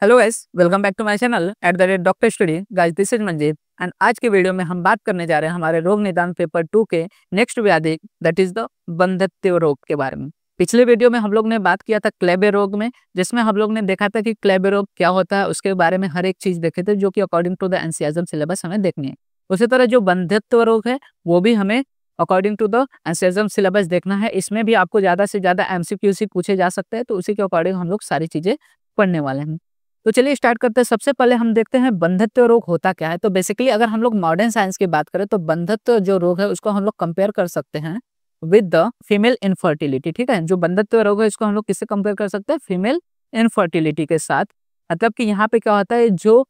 Hello guys, welcome back to my channel @doctor study. Guys, this is Manjeet and आज के video में हम बात करने जा रहे हैं हमारे रोग निदान पेपर 2 के नेक्स्ट व्याधि दैट इज द बंधत्व रोग के बारे में। पिछले वीडियो में हम लोग ने बात किया था क्लेबे रोग में, जिसमें हम लोग ने देखा था कि क्लेबे रोग क्या होता है, उसके बारे में हर एक चीज देखे थे जो कि according to the NCERT syllabus हमें देखनी है। उसी तरह जो बंधत्व रोग है वो भी हमें according to the NCERT syllabus देखना है। इसमें भी आपको ज्यादा से ज्यादा एमसीक्यूसी पूछे जा सकते हैं, तो उसी के अकॉर्डिंग हम लोग सारी चीजें पढ़ने वाले हैं। तो चलिए स्टार्ट करते हैं। सबसे पहले हम देखते हैं बंधत्व रोग होता क्या है। तो बेसिकली अगर हम लोग मॉडर्न साइंस की बात करें तो बंधत्व जो रोग है उसको हम लोग कंपेयर कर सकते हैं विद द फीमेल इनफर्टिलिटी। ठीक है, जो बंधत्व रोग है इसको हम लोग किससे कंपेयर कर सकते हैं? फीमेल इनफर्टिलिटी के साथ। मतलब कि यहाँ पे क्या होता है, जो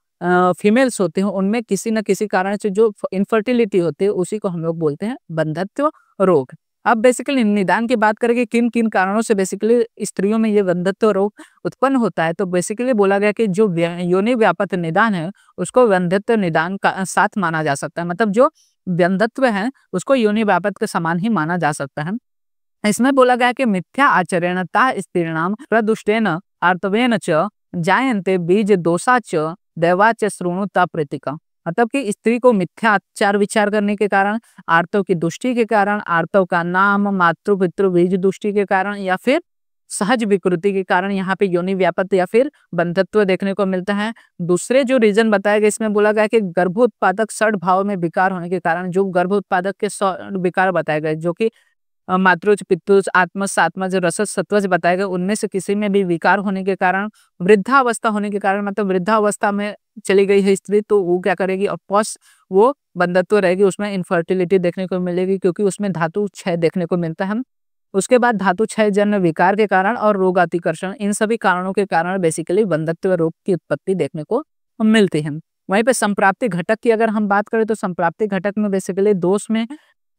फीमेल्स होते हैं उनमें किसी न किसी कारण से जो इनफर्टिलिटी होती है उसी को हम लोग बोलते हैं बंधत्व रोग। अब बेसिकली निदान की बात करें कि किन किन कारणों से बेसिकली स्त्रियों में ये बंधत्व रोग उत्पन्न होता है, तो बेसिकली बोला गया कि जो योनि व्यापक निदान है उसको बंधत्व निदान का साथ माना जा सकता है। मतलब जो बंधत्व है उसको योनि व्यापक के समान ही माना जा सकता है। इसमें बोला गया कि मिथ्या आचरणता स्त्रीणाम प्रदुष्टेन आर्तवेन च जायन्ते बीज दोषा च दैवा च श्रृणुता प्रतीका। मतलब कि स्त्री को मिथ्या आचार विचार करने के कारण, आर्तव की दुष्टि के कारण, आर्तव का नाम, मातृ पितृ बीज दुष्टि के कारण या फिर सहज विकृति के कारण यहाँ पे योनि व्यापक या फिर बंधत्व देखने को मिलता है। दूसरे जो रीजन बताया गया इसमें बोला गया कि गर्भोत्पादक षड भाव में विकार होने के कारण, जो गर्भोत्पादक के विकार बताए गए जो कि मातृज पितृज आत्मज सात्मज रसज सत्वज बताए गए, उनमें से किसी में भी विकार होने के कारण, वृद्धावस्था होने के कारण, मतलब वृद्धावस्था में चली गई है स्त्री तो वो क्या करेगी, ऑफकोर्स वो बंधत्व रहेगी, उसमें इनफर्टिलिटी देखने को मिलेगी क्योंकि उसमें धातु क्षय देखने को मिलता है। उसके बाद धातु क्षय जन्य विकार के कारण और रोगातिकर्षण, इन सभी कारणों के कारण बेसिकली बंधत्व रोग की उत्पत्ति देखने को मिलती है। वहीं पे संप्राप्ति घटक की अगर हम बात करें तो संप्राप्ति घटक में बेसिकली दोष में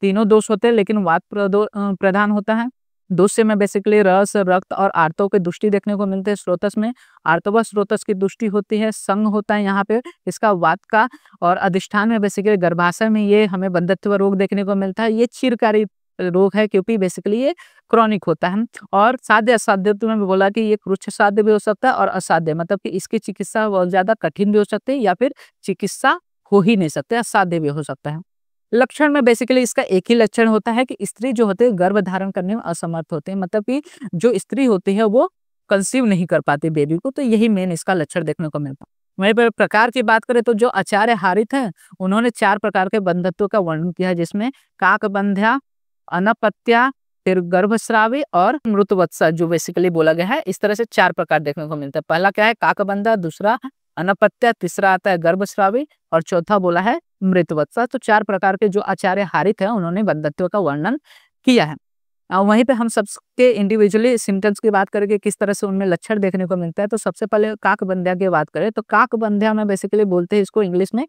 तीनों दोष होते हैं लेकिन वात प्रधान होता है। दोष में बेसिकली रस, रक्त और आर्तव की दुष्टि देखने को मिलते हैं। स्रोतस में आर्तव स्रोतस की दुष्टि होती है, संग होता है यहाँ पे इसका वात का, और अधिष्ठान में बेसिकली गर्भाशय में ये हमें बंधत्व रोग देखने को मिलता है। ये चिरकारी रोग है क्योंकि बेसिकली ये क्रॉनिक होता है। और साध्य असाध्य में बोला कि ये कृच्छ साध्य भी हो सकता है और असाध्य, मतलब कि इसकी चिकित्सा बहुत ज्यादा कठिन भी हो सकती है या फिर चिकित्सा हो ही नहीं सकते, असाध्य भी हो सकता है। लक्षण में बेसिकली इसका एक ही लक्षण होता है कि स्त्री जो होते हैं गर्भ धारण करने में असमर्थ होते हैं, मतलब कि जो स्त्री होती है वो कंसीव नहीं कर पाती बेबी को, तो यही मेन इसका लक्षण देखने को मिलता है। वहीं पर प्रकार की बात करें तो जो आचार्य हारित है उन्होंने 4 प्रकार के बंधत्व का वर्णन किया है, जिसमें काकबंध्या, अनपत्या, फिर गर्भस्रावी और मृतवत्सा जो बेसिकली बोला गया है। इस तरह से 4 प्रकार देखने को मिलता है। पहला क्या है? काकबंधा, दूसरा अनपत्या, तीसरा आता है गर्भस्रावी और चौथा बोला है मृतवत्सा। तो 4 प्रकार के जो आचार्य हारित है उन्होंने बंधत्व का वर्णन किया है। वहीं पे हम सबके इंडिविजुअली सिम्टम्स की बात करेंगे, किस तरह से उनमें लक्षण देखने को मिलता है। तो सबसे पहले काकबंध्या की बात करें तो काकबंध्या में बेसिकली बोलते हैं इसको इंग्लिश में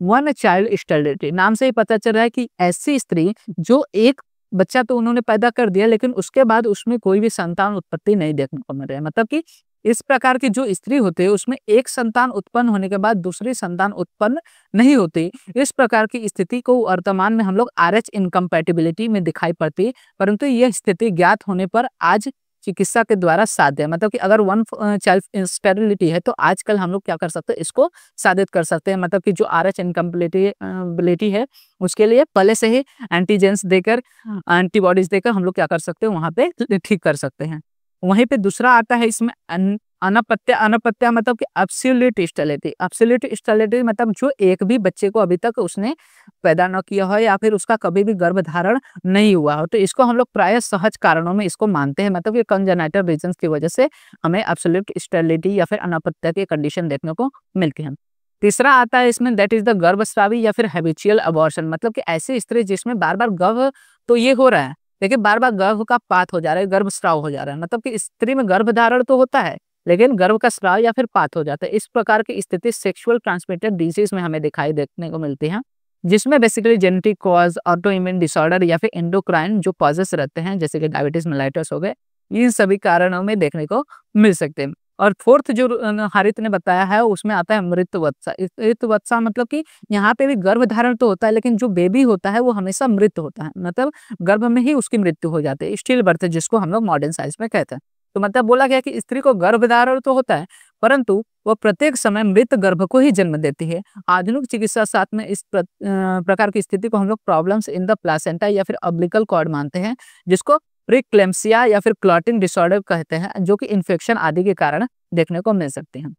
वन चाइल्ड स्टेरिलिटी। नाम से ही पता चल रहा है कि ऐसी स्त्री जो एक बच्चा तो उन्होंने पैदा कर दिया लेकिन उसके बाद उसमें कोई भी संतान उत्पत्ति नहीं देखने को मिल रहा है। मतलब कि इस प्रकार की जो स्त्री होती है उसमें एक संतान उत्पन्न होने के बाद दूसरी संतान उत्पन्न नहीं होती। इस प्रकार की स्थिति को वर्तमान में हम लोग RH इनकम्पैटिबिलिटी में दिखाई पड़ती है, परंतु यह स्थिति ज्ञात होने पर आज चिकित्सा के द्वारा साध्य है। मतलब कि अगर वन चाइल्ड स्टेरिलिटी है तो आजकल हम लोग क्या कर सकते हैं, इसको साधित कर सकते हैं। मतलब कि जो RH इनकम्पैटिबिलिटी है उसके लिए पहले से ही एंटीजेंस देकर, एंटीबॉडीज देकर हम लोग क्या कर सकते हैं, वहां पे ठीक कर सकते हैं। वहीं पे दूसरा आता है इसमें अनपत्या। अनपत्या मतलब कि एब्सोल्यूट स्टेरिलिटी। एब्सोल्यूट स्टेरिलिटी मतलब जो एक भी बच्चे को अभी तक उसने पैदा न किया हो या फिर उसका कभी भी गर्भधारण नहीं हुआ हो, तो इसको हम लोग प्राय सहज कारणों में इसको मानते हैं। मतलब ये कंजेनाइटल रीजंस की वजह से हमें एब्सोल्यूट स्टेरिलिटी या फिर अनपत्या की कंडीशन देखने को मिलती है। तीसरा आता है इसमें दैट इज द गर्भस्रावी या फिर हैबिचुअल अबॉर्शन। मतलब कि ऐसी स्त्री जिसमें बार बार गर्भ तो ये हो रहा है लेकिन बार बार गर्भ का पात हो जा रहा है, गर्भस्राव हो जा रहा है। मतलब कि स्त्री में गर्भधारण तो होता है लेकिन गर्भ का स्राव या फिर पात हो जाता है। इस प्रकार की स्थिति सेक्सुअल ट्रांसमिटेड डिजीज में हमें दिखाई देखने को मिलती है, जिसमें basically genetic cause, auto immune disorder या फिर एंडोक्राइन जो कॉजेस रहते हैं जैसे कि डायबिटीज मेलाइटस हो गए, इन सभी कारणों में देखने को मिल सकते हैं। और फोर्थ जो हारित ने बताया है उसमें आता है मृतवत्सा। मृतवत्सा मतलब कि यहाँ पे भी गर्भधारण तो होता है लेकिन जो बेबी होता है वो हमेशा मृत होता है, मतलब गर्भ में ही उसकी मृत्यु हो जाती है, स्टिल बर्थ जिसको हम लोग मॉडर्न साइंस में कहते हैं। तो मतलब बोला गया कि स्त्री को गर्भधारण तो होता है परंतु वह प्रत्येक समय मृत गर्भ को ही जन्म देती है। आधुनिक चिकित्सा शास्त्र में इस प्रकार की स्थिति को हम लोग प्रॉब्लम्स इन द प्लासेंटा या फिर अम्बिलिकल कॉर्ड मानते हैं, जिसको प्रीक्लेम्सिया या फिर क्लॉटिंग डिसऑर्डर कहते हैं, जो कि इन्फेक्शन आदि के कारण देखने को मिल सकते हैं।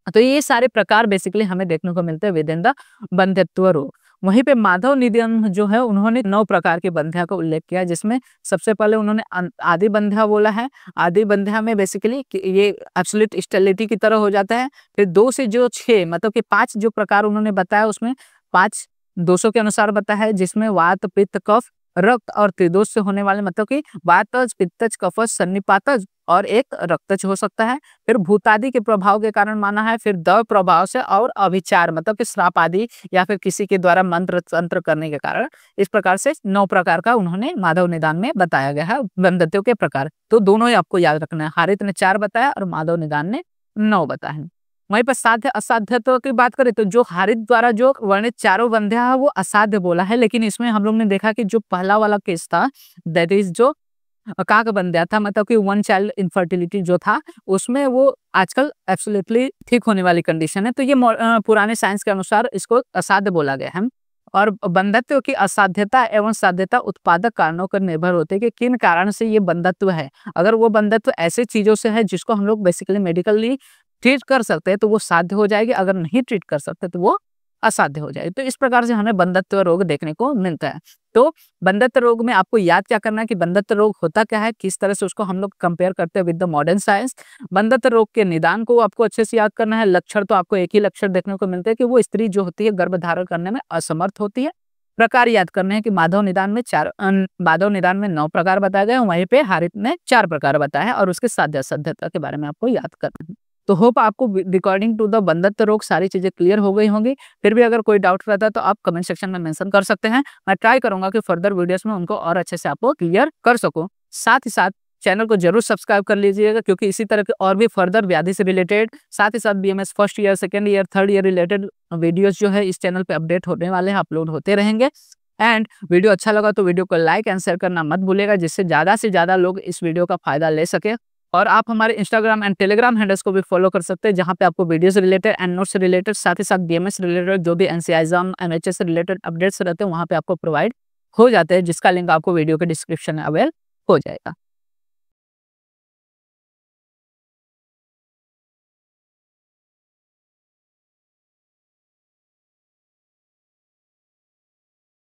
तो ये सारे प्रकार बेसिकली हमें देखने को मिलते हैं विद इन द बंध्यत्व रोग। वहीं पे माधव निधन जो है उन्होंने 9 प्रकार की बंध्या का उल्लेख किया, जिसमें सबसे पहले उन्होंने आदि बंध्या बोला है। आदि बंध्या में बेसिकली ये एब्सोल्यूट स्टेरिलिटी की तरह हो जाता है। फिर 2 से जो 6 मतलब कि 5 जो प्रकार उन्होंने बताया उसमें 5 200 के अनुसार बताया है, जिसमें वात पित्त कफ रक्त और त्रिदोष से होने वाले मतलब कि वातज पित्तज कफज सन्निपातज और एक रक्तज हो सकता है। फिर भूतादि के प्रभाव के कारण माना है। फिर द प्रभाव से और अभिचार मतलब कि श्राप आदि या फिर किसी के द्वारा मंत्र तंत्र करने के कारण। इस प्रकार से 9 प्रकार का उन्होंने माधव निदान में बताया गया है बंध्यत्व के प्रकार। तो दोनों ही आपको याद रखना है, हारित ने 4 बताया और माधव निदान ने 9 बताया। वहीं पर साध्य असाध्यत्व की बात करें तो जो हारित द्वारा जो वर्णित चारों बंध्या है वो असाध्य बोला है, लेकिन इसमें हम लोग ने देखा कि जो पहला वाला केस था दैट इज जो काक बंध्या था मतलब कि 1 चाइल्ड इनफर्टिलिटी जो था उसमें वो आजकल एब्सोल्युटली ठीक होने वाली कंडीशन है। तो ये पुराने साइंस के अनुसार इसको असाध्य बोला गया है। और बंधत्व की असाध्यता एवं साध्यता उत्पादक कारणों पर निर्भर होते हैं कि किन कारण से ये बंधत्व है। अगर वो बंधत्व ऐसे चीजों से है जिसको हम लोग बेसिकली मेडिकली ट्रीट कर सकते हैं तो वो साध्य हो जाएगी, अगर नहीं ट्रीट कर सकते तो वो असाध्य हो जाएगी। तो इस प्रकार से हमें बंधत्व रोग देखने को मिलता है। तो बंधत्व रोग में आपको याद क्या करना है कि बंधत्व रोग होता क्या है, किस तरह से उसको हम लोग कंपेयर करते हैं विद द मॉडर्न साइंस। बंधत्व रोग के निदान को आपको अच्छे से याद करना है। लक्षण तो आपको एक ही लक्षण देखने को मिलते हैं कि वो स्त्री जो होती है गर्भ धारण करने में असमर्थ होती है। प्रकार याद करने हैं कि माधव निदान में 9 प्रकार बताए गए, वहीं पे हारित ने 4 प्रकार बताया है और उसके साध्य असाध्यता के बारे में आपको याद करना है। तो होप आपको रिकॉर्डिंग टू द बंधत्व रोग सारी चीजें क्लियर हो गई होंगी। फिर भी अगर कोई डाउट रहता है तो आप कमेंट सेक्शन में मेंशन कर सकते हैं। मैं ट्राई करूंगा कि फर्दर वीडियोस में उनको और अच्छे से आपको क्लियर कर सकूं। साथ ही साथ चैनल को जरूर सब्सक्राइब कर लीजिएगा, क्योंकि इसी तरह के और भी फर्दर व्याधि से रिलेटेड, साथ ही साथ BMS first year, second year, third year related videos जो है इस चैनल पे अपडेट होने वाले हैं, अपलोड होते रहेंगे। एंड वीडियो अच्छा लगा तो वीडियो को लाइक एंड शेयर करना मत भूलिएगा, जिससे ज्यादा से ज्यादा लोग इस वीडियो का फायदा ले सके। और आप हमारे इंस्टाग्राम एंड टेलीग्राम हैंडल्स को भी फॉलो कर सकते हैं, जहां पे आपको videos related and notes related, साथ ही साथ बीएमएस रिलेटेड जो भी एनसीआई एग्जाम एमएचएस से रिलेटेड अपडेट्स रहते हैं वहां पे आपको प्रोवाइड हो जाते हैं, जिसका लिंक आपको वीडियो के डिस्क्रिप्शन में अवेल हो जाएगा।